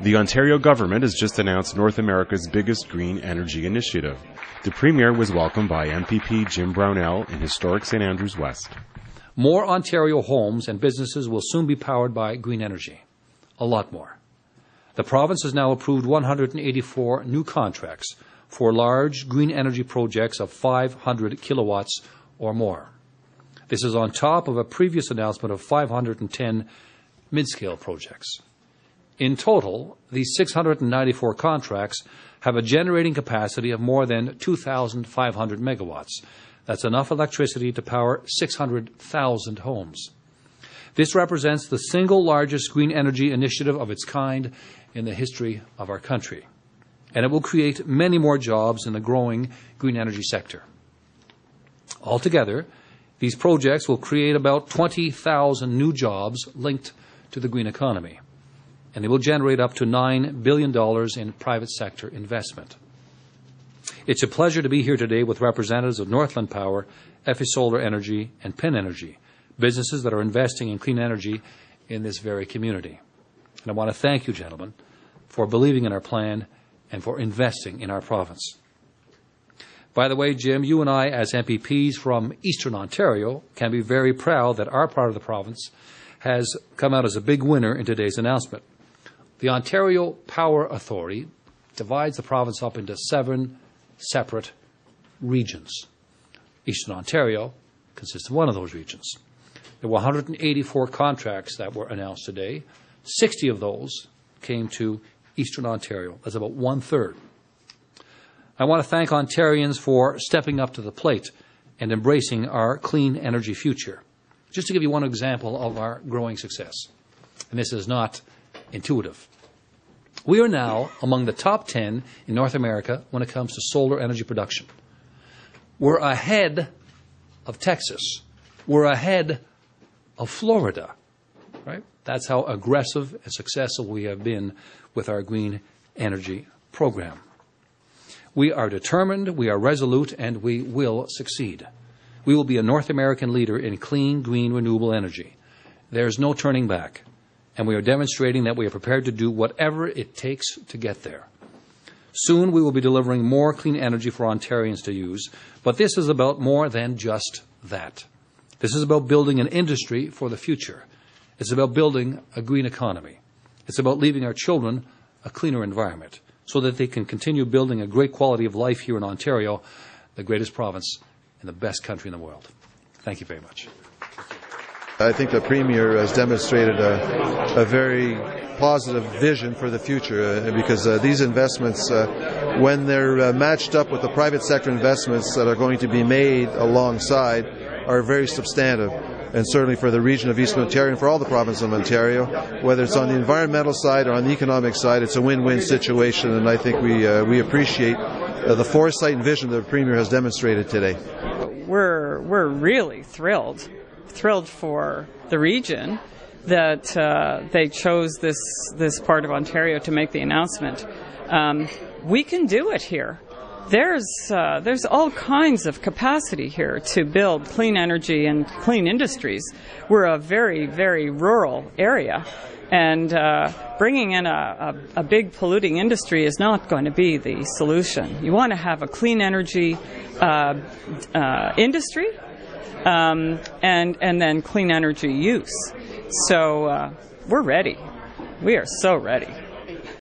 The Ontario government has just announced North America's biggest green energy initiative. The Premier was welcomed by MPP Jim Brownell in historic St. Andrews West. More Ontario homes and businesses will soon be powered by green energy. A lot more. The province has now approved 184 new contracts for large green energy projects of 500 kilowatts or more. This is on top of a previous announcement of 510 mid-scale projects. In total, these 694 contracts have a generating capacity of more than 2,500 megawatts. That's enough electricity to power 600,000 homes. This represents the single largest green energy initiative of its kind in the history of our country. And it will create many more jobs in the growing green energy sector. Altogether, these projects will create about 20,000 new jobs linked to the green economy. And they will generate up to $9 billion in private sector investment. It's a pleasure to be here today with representatives of Northland Power, FE Solar Energy, and Penn Energy, businesses that are investing in clean energy in this very community. And I want to thank you, gentlemen, for believing in our plan and for investing in our province. By the way, Jim, you and I, as MPPs from Eastern Ontario, can be very proud that our part of the province has come out as a big winner in today's announcement. The Ontario Power Authority divides the province up into 7 separate regions. Eastern Ontario consists of one of those regions. There were 184 contracts that were announced today. 60 of those came to Eastern Ontario. That's about 1/3. I want to thank Ontarians for stepping up to the plate and embracing our clean energy future. Just to give you one example of our growing success, and this is not intuitive. We are now among the top 10 in North America when it comes to solar energy production. We're ahead of Texas. We're ahead of Florida, right? That's how aggressive and successful we have been with our green energy program. We are determined, we are resolute, and we will succeed. We will be a North American leader in clean, green, renewable energy. There's no turning back. And we are demonstrating that we are prepared to do whatever it takes to get there. Soon we will be delivering more clean energy for Ontarians to use, but this is about more than just that. This is about building an industry for the future. It's about building a green economy. It's about leaving our children a cleaner environment so that they can continue building a great quality of life here in Ontario, the greatest province and the best country in the world. Thank you very much. I think the Premier has demonstrated a very positive vision for the future because these investments, when they're matched up with the private sector investments that are going to be made alongside, are very substantive. And certainly for the region of Eastern Ontario and for all the province of Ontario, whether it's on the environmental side or on the economic side, it's a win-win situation, and I think we appreciate the foresight and vision that the Premier has demonstrated today. We're really thrilled for the region that they chose this part of Ontario to make the announcement. We can do it here. There's all kinds of capacity here to build clean energy and clean industries. We're a very, very rural area, and bringing in a big polluting industry is not going to be the solution. You want to have a clean energy industry and then clean energy use. So we're ready. We are so ready.